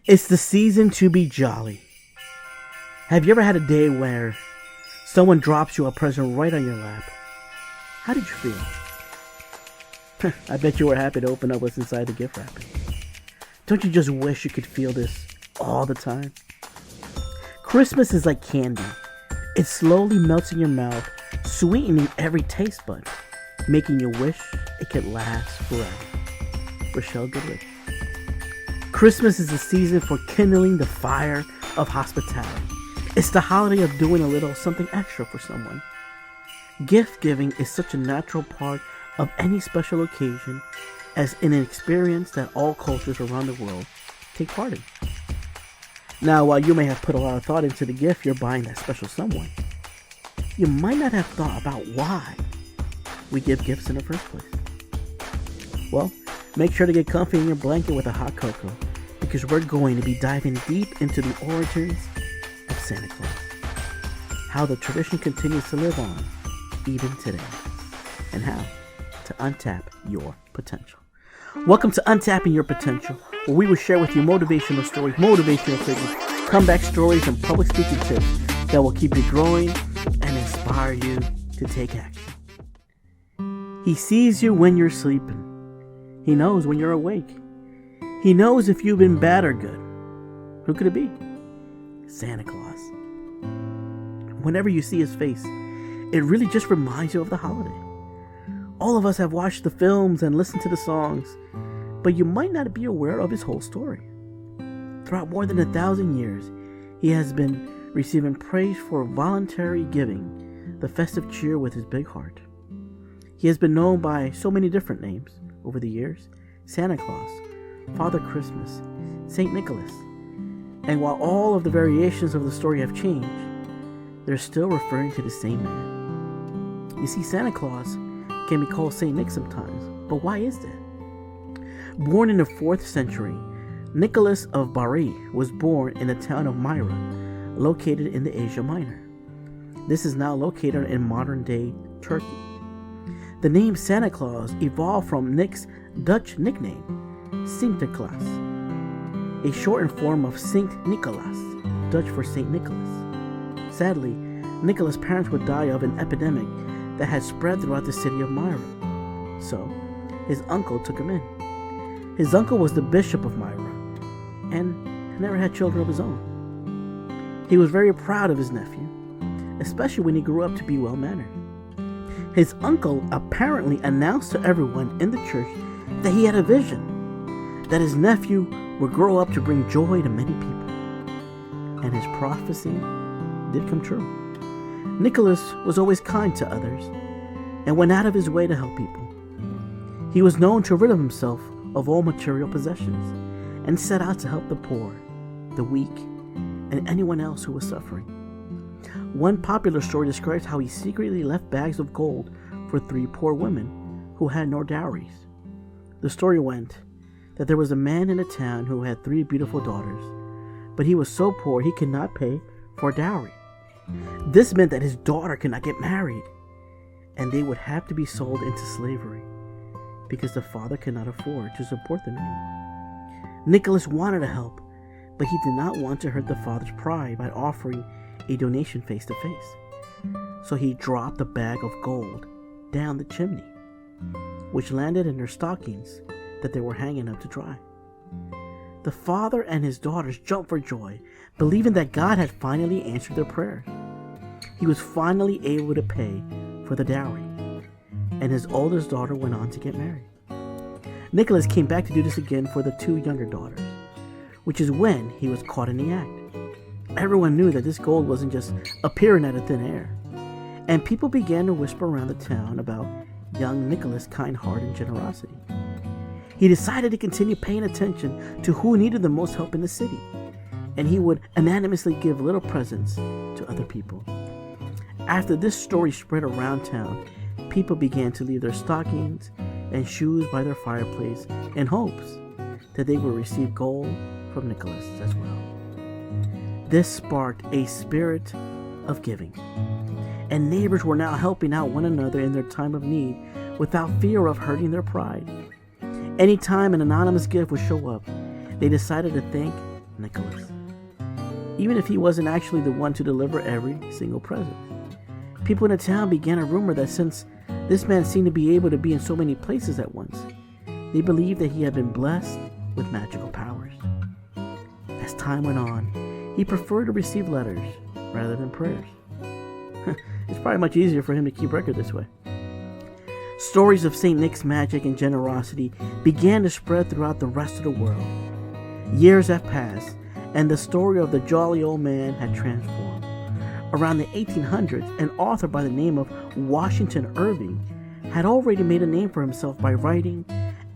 It's the season to be jolly. Have you ever had a day where someone drops you a present right on your lap? How did you feel? I bet you were happy to open up what's inside the gift wrapping. Don't you just wish you could feel this all the time? Christmas is like candy. It slowly melts in your mouth, sweetening every taste bud, making you wish it could last forever. Rochelle Goodrich. Christmas is the season for kindling the fire of hospitality. It's the holiday of doing a little something extra for someone. Gift giving is such a natural part of any special occasion, as in an experience that all cultures around the world take part in. Now, while you may have put a lot of thought into the gift you're buying that special someone, you might not have thought about why we give gifts in the first place. Well, make sure to get comfy in your blanket with a hot cocoa, because we're going to be diving deep into the origins of Santa Claus, how the tradition continues to live on even today, and how to untap your potential. Welcome to Untapping Your Potential, where we will share with you motivational stories, motivational figures, comeback stories, and public speaking tips that will keep you growing and inspire you to take action. He sees you when you're sleeping. He knows when you're awake. He knows if you've been bad or good. Who could it be? Santa Claus. Whenever you see his face, it really just reminds you of the holiday. All of us have watched the films and listened to the songs, but you might not be aware of his whole story. Throughout more than 1,000 years, he has been receiving praise for voluntary giving, the festive cheer with his big heart. He has been known by so many different names over the years: Santa Claus, Father Christmas, Saint Nicholas. And while all of the variations of the story have changed, they're still referring to the same man. You see, Santa Claus can be called Saint Nick sometimes, but why is that? Born in the 4th century, Nicholas of Bari was born in the town of Myra, located in the Asia Minor. This is now located in modern-day Turkey. The name Santa Claus evolved from Nick's Dutch nickname, Sinterklaas, a shortened form of Saint Nicholas, Dutch for Saint Nicholas. Sadly, Nicholas' parents would die of an epidemic that had spread throughout the city of Myra, so his uncle took him in. His uncle was the bishop of Myra and never had children of his own. He was very proud of his nephew, especially when he grew up to be well-mannered. His uncle apparently announced to everyone in the church that he had a vision, that his nephew would grow up to bring joy to many people. And his prophecy did come true. Nicholas was always kind to others and went out of his way to help people. He was known to rid himself of all material possessions and set out to help the poor, the weak, and anyone else who was suffering. One popular story describes how he secretly left bags of gold for 3 poor women who had no dowries. The story went that there was a man in a town who had 3 beautiful daughters, but he was so poor he could not pay for a dowry. This meant that his daughter could not get married, and they would have to be sold into slavery because the father could not afford to support them anymore. Nicholas wanted to help, but he did not want to hurt the father's pride by offering a donation face to face. So he dropped the bag of gold down the chimney, which landed in their stockings that they were hanging up to dry. The father and his daughters jumped for joy, believing that God had finally answered their prayers. He was finally able to pay for the dowry, and his oldest daughter went on to get married. Nicholas came back to do this again for the 2 younger daughters, which is when he was caught in the act. Everyone knew that this gold wasn't just appearing out of thin air, and people began to whisper around the town about young Nicholas' kind heart and generosity. He decided to continue paying attention to who needed the most help in the city, and he would anonymously give little presents to other people. After this story spread around town, people began to leave their stockings and shoes by their fireplace in hopes that they would receive gold from Nicholas as well. This sparked a spirit of giving, and neighbors were now helping out one another in their time of need without fear of hurting their pride. Anytime an anonymous gift would show up, they decided to thank Nicholas, even if he wasn't actually the one to deliver every single present. People in the town began a rumor that since this man seemed to be able to be in so many places at once, they believed that he had been blessed with magical powers. As time went on, he preferred to receive letters rather than prayers. It's probably much easier for him to keep record this way. Stories of St. Nick's magic and generosity began to spread throughout the rest of the world. Years have passed, and the story of the jolly old man had transformed. Around the 1800s, an author by the name of Washington Irving had already made a name for himself by writing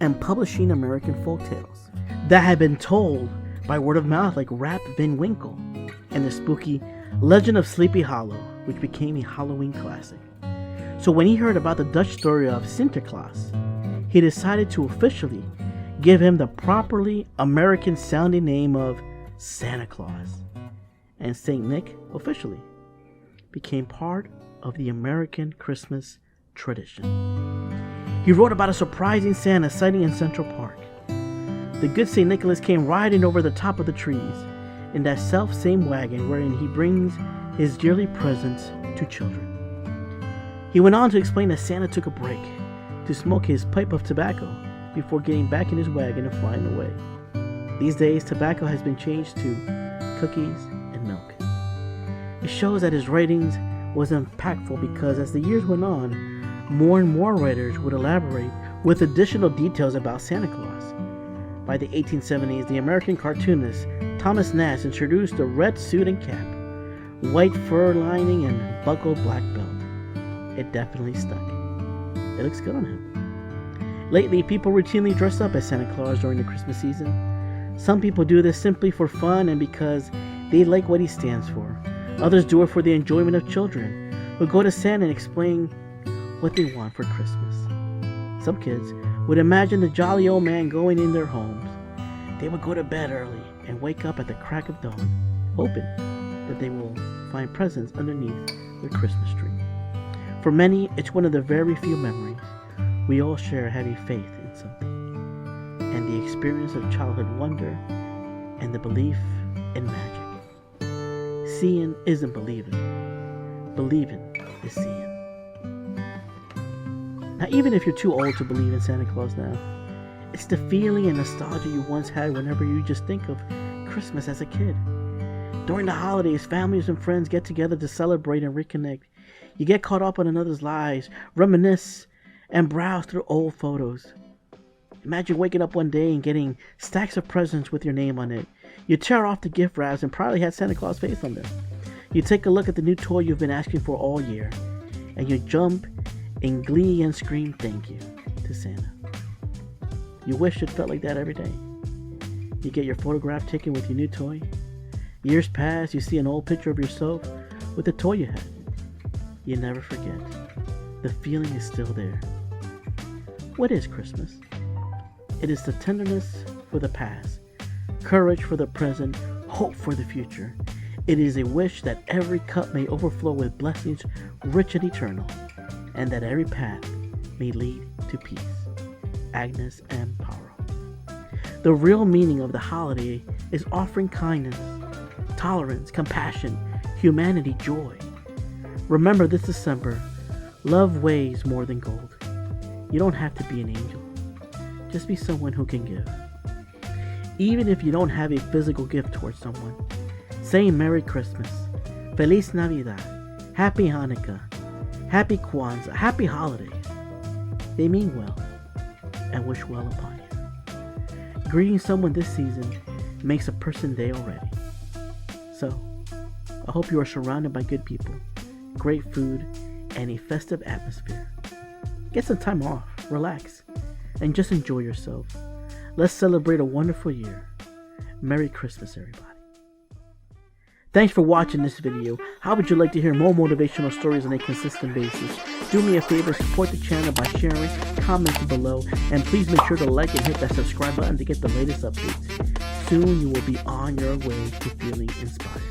and publishing American folktales that had been told by word of mouth, like Rap Van Winkle and the spooky Legend of Sleepy Hollow, which became a Halloween classic. So when he heard about the Dutch story of Sinterklaas, he decided to officially give him the properly American sounding name of Santa Claus. And St. Nick officially became part of the American Christmas tradition. He wrote about a surprising Santa sighting in Central Park. The good St. Nicholas came riding over the top of the trees in that self-same wagon wherein he brings his yearly presents to children. He went on to explain that Santa took a break to smoke his pipe of tobacco before getting back in his wagon and flying away. These days, tobacco has been changed to cookies and milk. It shows that his writings was impactful because as the years went on, more and more writers would elaborate with additional details about Santa Claus. By the 1870s, the American cartoonist Thomas Nast introduced a red suit and cap, white fur lining, and buckled black belt. It definitely stuck. It looks good on him. Lately, people routinely dress up as Santa Claus during the Christmas season. Some people do this simply for fun and because they like what he stands for. Others do it for the enjoyment of children who go to Santa and explain what they want for Christmas. Some kids would imagine the jolly old man going in their homes. They would go to bed early and wake up at the crack of dawn, hoping that they will find presents underneath their Christmas tree. For many, it's one of the very few memories we all share having faith in something, and the experience of childhood wonder and the belief in magic. Seeing isn't believing. Believing is seeing. Now, even if you're too old to believe in Santa Claus now, it's the feeling and nostalgia you once had whenever you just think of Christmas as a kid. During the holidays, families and friends get together to celebrate and reconnect. You get caught up on another's lives, reminisce, and browse through old photos. Imagine waking up one day and getting stacks of presents with your name on it. You tear off the gift wraps and probably had Santa Claus face on them. You take a look at the new toy you've been asking for all year, and you jump in glee and scream thank you to Santa. You wish it felt like that every day. You get your photograph taken with your new toy. Years pass, you see an old picture of yourself with the toy you had. You never forget. The feeling is still there. What is Christmas? It is the tenderness for the past, courage for the present, hope for the future. It is a wish that every cup may overflow with blessings rich and eternal, and that every path may lead to peace. Agnes M. Paro. The real meaning of the holiday is offering kindness, tolerance, compassion, humanity, joy. Remember this December, love weighs more than gold. You don't have to be an angel. Just be someone who can give. Even if you don't have a physical gift towards someone, say Merry Christmas, Feliz Navidad, Happy Hanukkah, Happy Kwanzaa, Happy Holidays. They mean well and wish well upon you. Greeting someone this season makes a person day already. So, I hope you are surrounded by good people, great food, and a festive atmosphere. Get some time off, relax, and just enjoy yourself. Let's celebrate a wonderful year. Merry Christmas, everybody. Thanks for watching this video. How would you like to hear more motivational stories on a consistent basis? Do me a favor, support the channel by sharing, commenting below, and please make sure to like and hit that subscribe button to get the latest updates. Soon you will be on your way to feeling inspired.